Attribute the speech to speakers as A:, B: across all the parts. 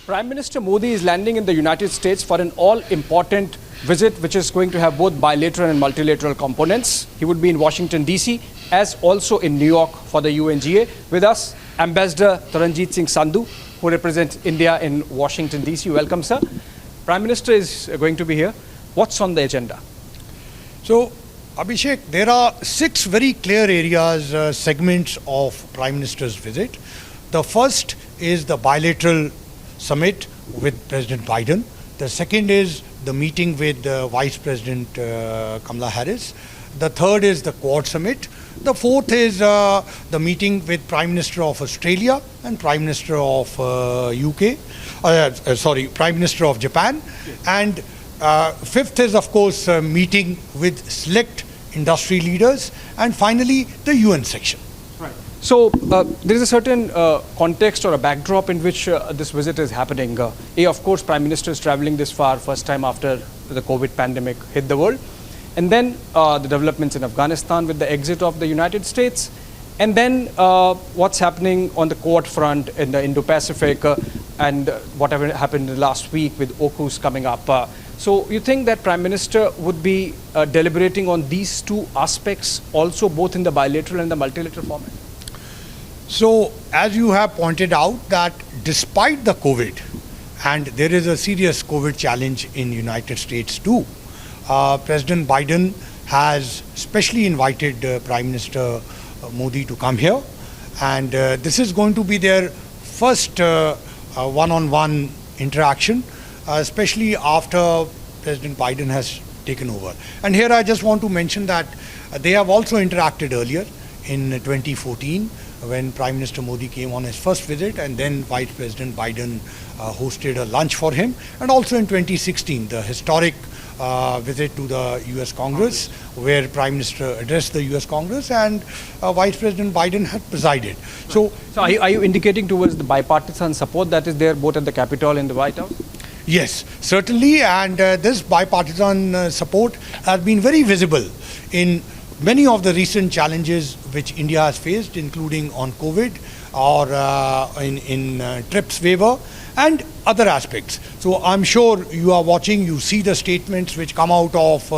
A: Prime Minister Modi is landing in the United States for an all-important visit which is going to have both bilateral and multilateral components. He would be in Washington, D.C. as also in New York for the UNGA. With us, Ambassador Taranjeet Singh Sandhu, who represents India in Washington, D.C. Welcome, sir. Prime Minister is going to be here. What's on the agenda?
B: So, Abhishek, there are 6 very clear areas, segments of Prime Minister's visit. The first is the bilateral summit with President Biden. The second is the meeting with Vice President Kamala Harris. The third is the Quad summit. The fourth is the meeting with Prime Minister of Australia and Prime Minister of Prime Minister of Japan. And fifth is, of course, a meeting with select industry leaders. And finally, the UN section.
A: Right. So there is a certain context or a backdrop in which this visit is happening. Of course, Prime Minister is traveling this far, first time after the COVID pandemic hit the world. And then the developments in Afghanistan with the exit of the United States. And then what's happening on the Quad front in the Indo-Pacific and whatever happened last week with AUKUS coming up. So you think that Prime Minister would be deliberating on these two aspects also, both in the bilateral and the multilateral format?
B: So, as you have pointed out, that despite the COVID, and there is a serious COVID challenge in United States too, President Biden has specially invited Prime Minister Modi to come here, and this is going to be their first one-on-one interaction, especially after President Biden has taken over. And here I just want to mention that they have also interacted earlier in 2014 when Prime Minister Modi came on his first visit, and then Vice President Biden hosted a lunch for him, and also in 2016 the historic visit to the US Congress, where Prime Minister addressed the US Congress and Vice President Biden had presided.
A: So are you indicating towards the bipartisan support that is there both at the Capitol and the White House?
B: Yes, certainly, and this bipartisan support has been very visible in many of the recent challenges which India has faced, including on COVID or in TRIPS waiver and other aspects. So I'm sure you are watching, you see the statements which come out of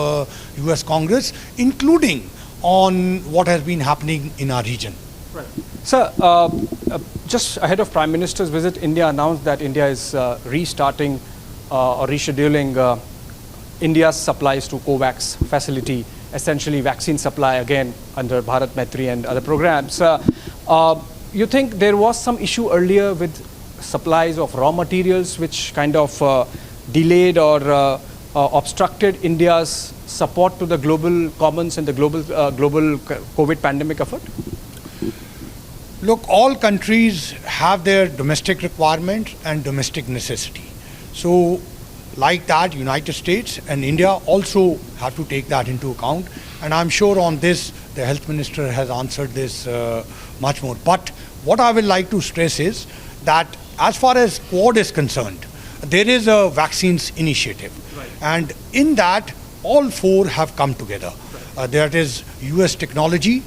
B: US Congress, including on what has been happening in our region.
A: Right. Sir, just ahead of Prime Minister's visit, India announced that India is restarting or rescheduling India's supplies to COVAX facility, essentially vaccine supply again under Bharat Maitri and other programs. You think there was some issue earlier with supplies of raw materials which kind of delayed or obstructed India's support to the global commons and the global COVID pandemic effort?
B: Look, all countries have their domestic requirements and domestic necessity. So, like that, United States and India also have to take that into account. And I'm sure on this, the Health Minister has answered this much more. But what I would like to stress is that as far as Quad is concerned, there is a vaccines initiative. Right. And in that, all 4 have come together. Right. That is US technology,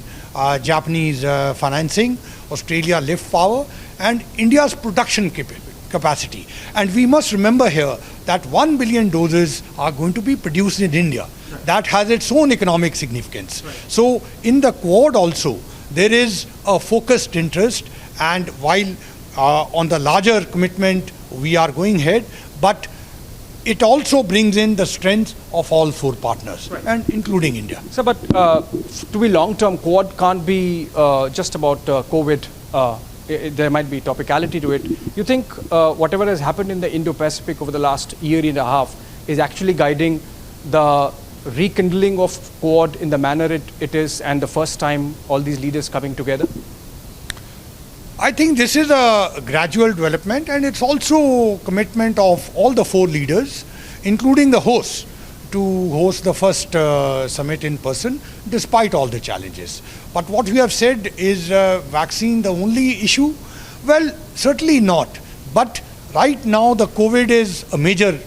B: Japanese financing, Australia lift power, and India's production capacity. And we must remember here that 1 billion doses are going to be produced in India. Right. That has its own economic significance. Right. So in the Quad also, there is a focused interest, and while on the larger commitment we are going ahead, but it also brings in the strength of all 4 partners, right, and including India.
A: So, but to be long-term, Quad can't be just about COVID. There might be topicality to it. You think whatever has happened in the Indo-Pacific over the last year and a half is actually guiding the rekindling of Quad in the manner it is, and the first time all these leaders coming together?
B: I think this is a gradual development, and it's also commitment of all the 4 leaders, including the hosts, to host the first summit in person, despite all the challenges. But what we have said is vaccine the only issue? Well, certainly not. But right now the COVID is a major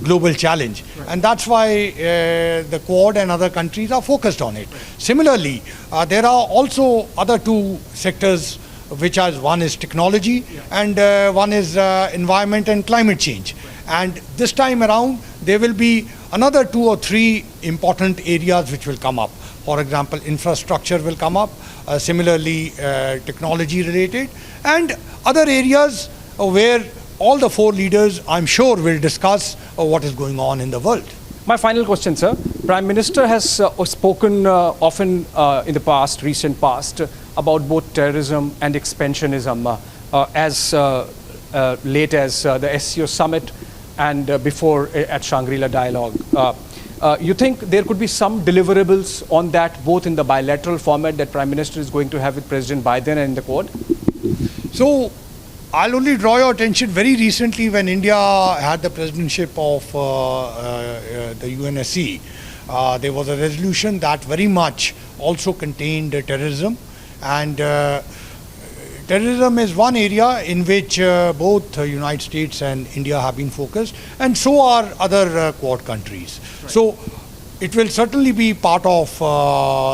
B: global challenge, right, and that's why the Quad and other countries are focused on it. Right. Similarly, there are also other 2 sectors which has one is technology and one is environment and climate change. And this time around, there will be another 2 or 3 important areas which will come up. For example, infrastructure will come up, similarly technology related, and other areas where all the 4 leaders, I'm sure, will discuss what is going on in the world.
A: My final question, sir. Prime Minister has spoken often in the past, recent past, about both terrorism and expansionism as late as the SCO summit and before at Shangri-La Dialogue. You think there could be some deliverables on that, both in the bilateral format that Prime Minister is going to have with President Biden and in the Quad?
B: So, I'll only draw your attention very recently when India had the presidency of the UNSC. There was a resolution that very much also contained terrorism, and terrorism is one area in which both United States and India have been focused, and so are other Quad countries. Right. So it will certainly be part of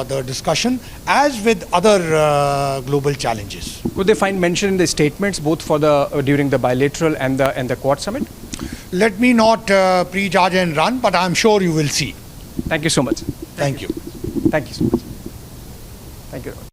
B: the discussion, as with other global challenges.
A: Could they find mention in the statements both for the during the bilateral and the Quad summit?
B: Let me not prejudge and run, but I'm sure you will see.
A: Thank you so much.
B: Thank you.
A: Thank you so much. Thank you.